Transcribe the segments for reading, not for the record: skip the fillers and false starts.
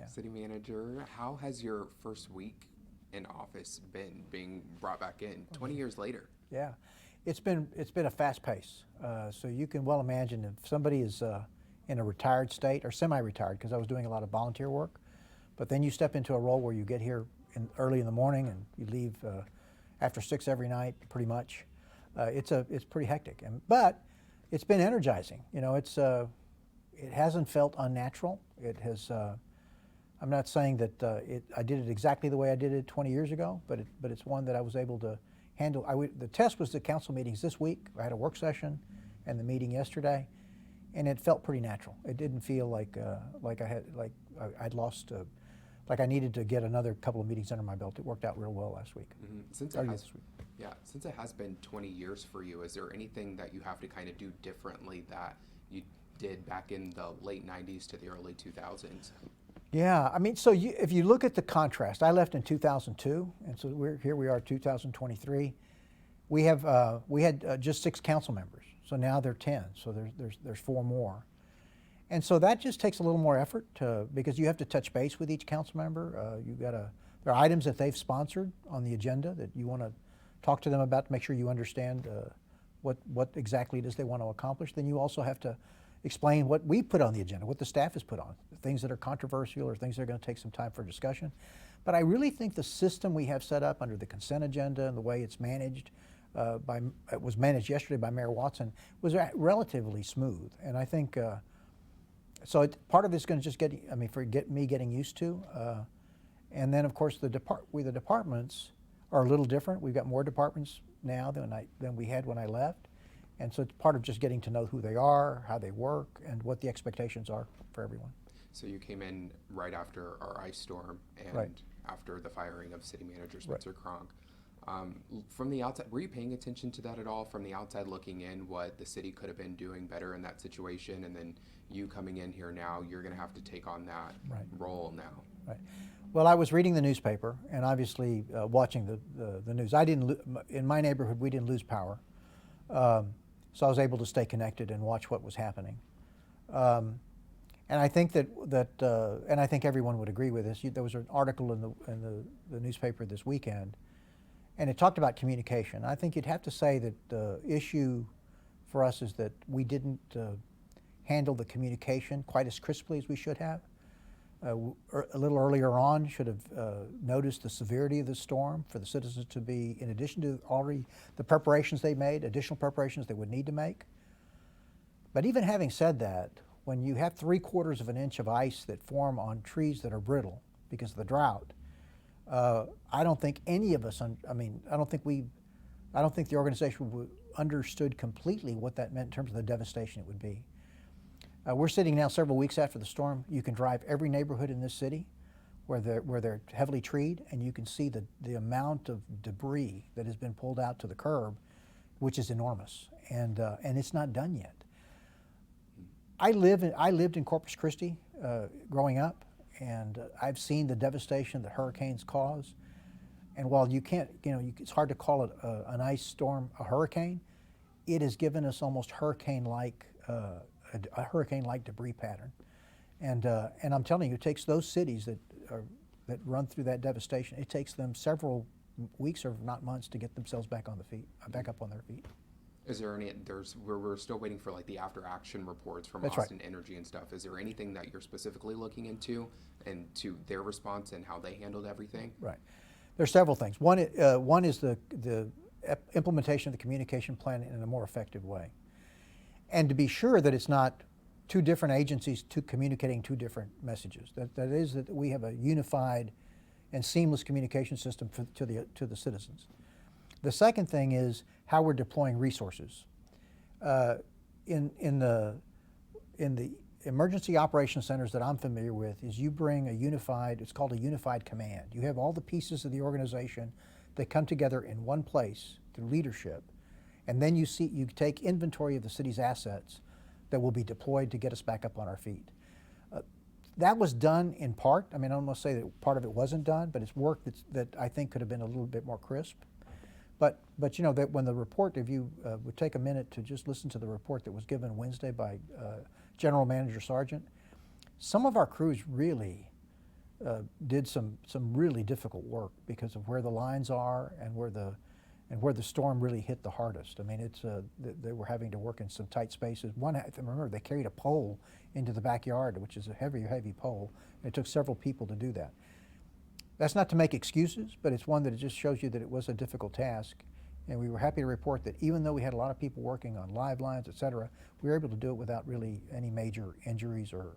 Yeah. City Manager, how has your first week in office been, being brought back in 20 years later? Yeah, it's been a fast pace. So you can well imagine if somebody is in a retired state or semi-retired, because I was doing a lot of volunteer work, but then you step into a role where you get here early in the morning and you leave after 6 every night, pretty much. It's pretty hectic, but it's been energizing. You know, it hasn't felt unnatural. It has. I'm not saying that I did it exactly the way I did it 20 years ago, but it's one that I was able to handle. The test was the council meetings this week. I had a work session and the meeting yesterday, and it felt pretty natural. It didn't feel like I'd lost. Like I needed to get another couple of meetings under my belt. It worked out real well last week. Mm-hmm. Since it has been 20 years for you, is there anything that you have to kind of do differently that you did back in the late 90s to the early 2000s? Yeah, I mean, so if you look at the contrast, I left in 2002, and so here we are, 2023. We had just 6 council members, so now there are 10. So there's 4 more. And so that just takes a little more effort because you have to touch base with each council member. There are items that they've sponsored on the agenda that you want to talk to them about to make sure you understand what exactly it is they want to accomplish. Then you also have to explain what we put on the agenda, what the staff has put on, things that are controversial or things that are going to take some time for discussion. But I really think the system we have set up under the consent agenda and the way it's managed, it was managed yesterday by Mayor Watson, was relatively smooth. And I think part of it's going to just get me getting used to, and then of course the departments are a little different. We've got more departments now than we had when I left, and so it's part of just getting to know who they are, how they work, and what the expectations are for everyone. So you came in right after our ice storm and after the firing of City Manager Spencer Cronk. From the outside, were you paying attention to that at all? From the outside looking in, what the city could have been doing better in that situation, and then you coming in here now, you're going to have to take on that role now. Right. Well, I was reading the newspaper and obviously watching the news. In my neighborhood, we didn't lose power, so I was able to stay connected and watch what was happening. And I think and I think everyone would agree with this. There was an article in the newspaper this weekend, and it talked about communication. I think you'd have to say that the issue for us is that we didn't handle the communication quite as crisply as we should have. A little earlier on, should have noticed the severity of the storm for the citizens to be, in addition to already the preparations they made, additional preparations they would need to make. But even having said that, when you have 3/4 of an inch of ice that form on trees that are brittle because of the drought, I don't think any of us, I don't think the organization understood completely what that meant in terms of the devastation it would be. We're sitting now several weeks after the storm. You can drive every neighborhood in this city where they're heavily treed, and you can see the amount of debris that has been pulled out to the curb, which is enormous, and it's not done yet. I lived in Corpus Christi growing up, and I've seen the devastation that hurricanes cause. And while you can't, it's hard to call it an ice storm a hurricane, it has given us almost hurricane-like a hurricane-like debris pattern. And I'm telling you, it takes those cities that run through that devastation, it takes them several weeks or not months to get themselves back on their feet. Is there we're still waiting for like the after action reports from That's Austin right. Energy and stuff. Is there anything that you're specifically looking into and to their response and how they handled everything? Right. There's several things. One is the implementation of the communication plan in a more effective way. And to be sure that it's not 2 different agencies communicating 2 different messages. That is that we have a unified and seamless communication system to the citizens. The second thing is how we're deploying resources. In the emergency operations centers that I'm familiar with, is you bring it's called a unified command. You have all the pieces of the organization that come together in one place through leadership, and then you take inventory of the city's assets that will be deployed to get us back up on our feet. That was done in part. I don't want to say that part of it wasn't done, but it's work that I think could have been a little bit more crisp. But that when the report, if you would take a minute to just listen to the report that was given Wednesday by General Manager Sargent, some of our crews really did some really difficult work because of where the lines are and where the storm really hit the hardest. I mean, they were having to work in some tight spaces. Remember, they carried a pole into the backyard, which is a heavy pole. And it took several people to do that. That's not to make excuses, but it's one that it just shows you that it was a difficult task. And we were happy to report that even though we had a lot of people working on live lines, et cetera, we were able to do it without really any major injuries or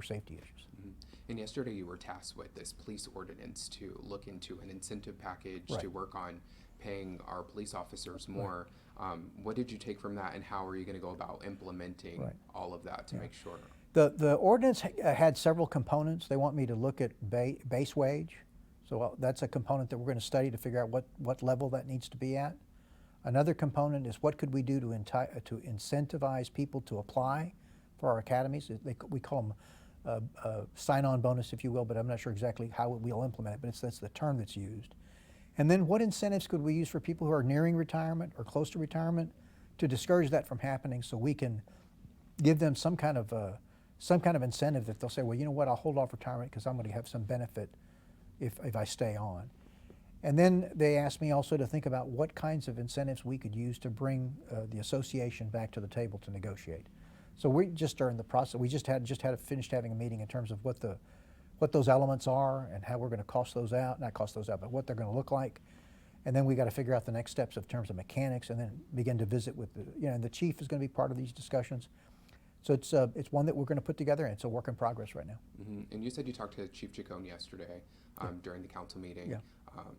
safety issues. Mm-hmm. And yesterday you were tasked with this police ordinance to look into an incentive package Right. to work on paying our police officers more. Right. What did you take from that, and how are you going to go about implementing Right. all of that to make sure? The ordinance had several components. They want me to look at base wage. So that's a component that we're going to study to figure out what level that needs to be at. Another component is what could we do to incentivize people to apply for our academies. We call them sign-on bonus, if you will, but I'm not sure exactly how we'll implement it, but that's the term that's used. And then what incentives could we use for people who are nearing retirement or close to retirement to discourage that from happening, so we can give them some kind of incentive that they'll say, well, you know what, I'll hold off retirement because I'm going to have some benefit if I stay on. And then they asked me also to think about what kinds of incentives we could use to bring the association back to the table to negotiate. So we just are in the process. We just had finished having a meeting in terms of what those elements are and how we're going to cost those out, not cost those out, but what they're going to look like. And then we got to figure out the next steps in terms of mechanics, and then begin to visit with and the chief is going to be part of these discussions. So it's one that we're going to put together, and it's a work in progress right now. Mm-hmm. And you said you talked to Chief Chacon yesterday during the council meeting. Yeah.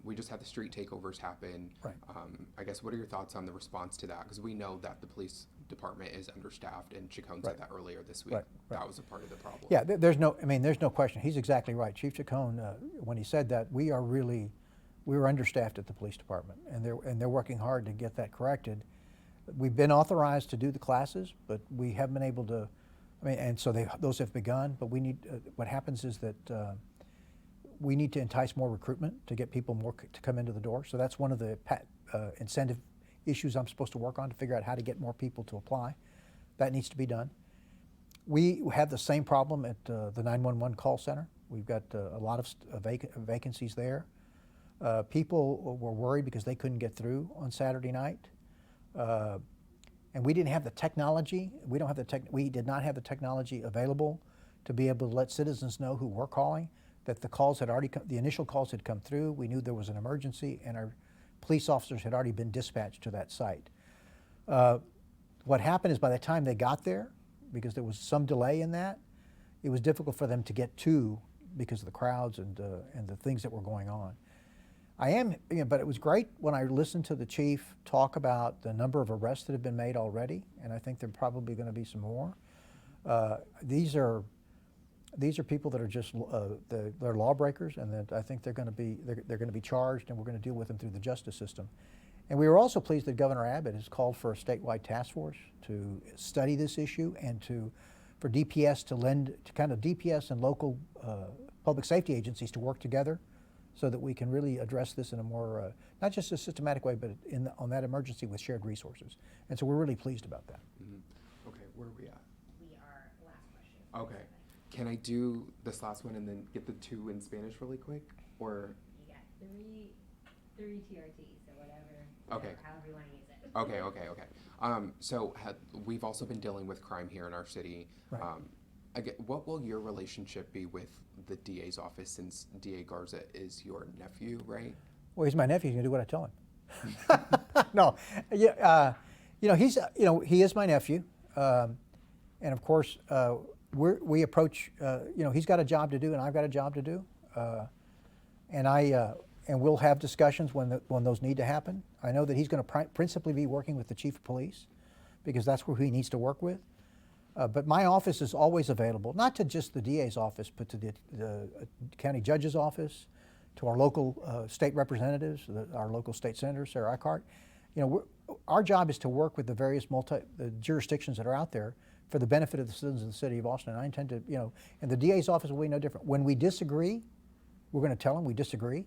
We just had the street takeovers happen. Right. I guess, what are your thoughts on the response to that? Because we know that the police department is understaffed, and Chacon said that earlier this week. Right. That was a part of the problem. Yeah, there's no question. He's exactly right. Chief Chacon, when he said that, we were understaffed at the police department, and they're working hard to get that corrected. We've been authorized to do the classes, but we haven't been able to. And so those have begun. But we need. What happens is that we need to entice more recruitment to get people more to come into the door. So that's one of the incentive issues I'm supposed to work on, to figure out how to get more people to apply. That needs to be done. We have the same problem at the 911 call center. We've got a lot of vacancies there. People were worried because they couldn't get through on Saturday night. And we didn't have the technology. We did not have the technology available to be able to let citizens know who were calling that the initial calls had come through. We knew there was an emergency, and our police officers had already been dispatched to that site. What happened is, by the time they got there, because there was some delay in that, it was difficult for them to get to because of the crowds and the things that were going on. But it was great when I listened to the chief talk about the number of arrests that have been made already, and I think there are probably going to be some more. These are people that are just they're lawbreakers, and that I think they're going to be charged, and we're going to deal with them through the justice system. And we were also pleased that Governor Abbott has called for a statewide task force to study this issue, and for DPS DPS and local public safety agencies to work together, so that we can really address this in a more, not just a systematic way, but on that emergency with shared resources. And so we're really pleased about that. Mm-hmm. Okay, where are we at? We are last question. Okay. Can I do this last one and then get the two in Spanish really quick? Or? You got three TRTs, so whatever. Okay. However you want to use it. Okay. So we've also been dealing with crime here in our city. Right. Again, what will your relationship be with the DA's office, since DA Garza is your nephew, right? Well, he's my nephew. He's gonna do what I tell him. No, he is my nephew, and of course, we approach. He's got a job to do, and I've got a job to do, and we'll have discussions when those need to happen. I know that he's going to principally be working with the chief of police, because that's where he needs to work with. But my office is always available, not to just the DA's office, but to the county judge's office, to our local state representatives, our local state senator, Sarah Eckhart. Our job is to work with the various the jurisdictions that are out there for the benefit of the citizens of the city of Austin. And I intend to, and the DA's office will be no different. When we disagree, we're going to tell him we disagree,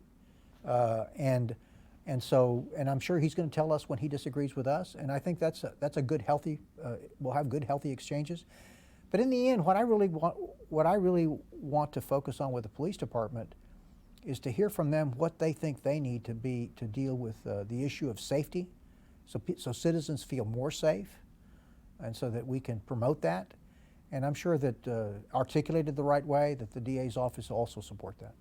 and I'm sure he's going to tell us when he disagrees with us, and I think that's a good, healthy. We'll have good, healthy exchanges. But in the end, what I really want to focus on with the police department is to hear from them what they think they need to deal with the issue of safety, so citizens feel more safe, and so that we can promote that. And I'm sure that articulated the right way, that the DA's office will also support that.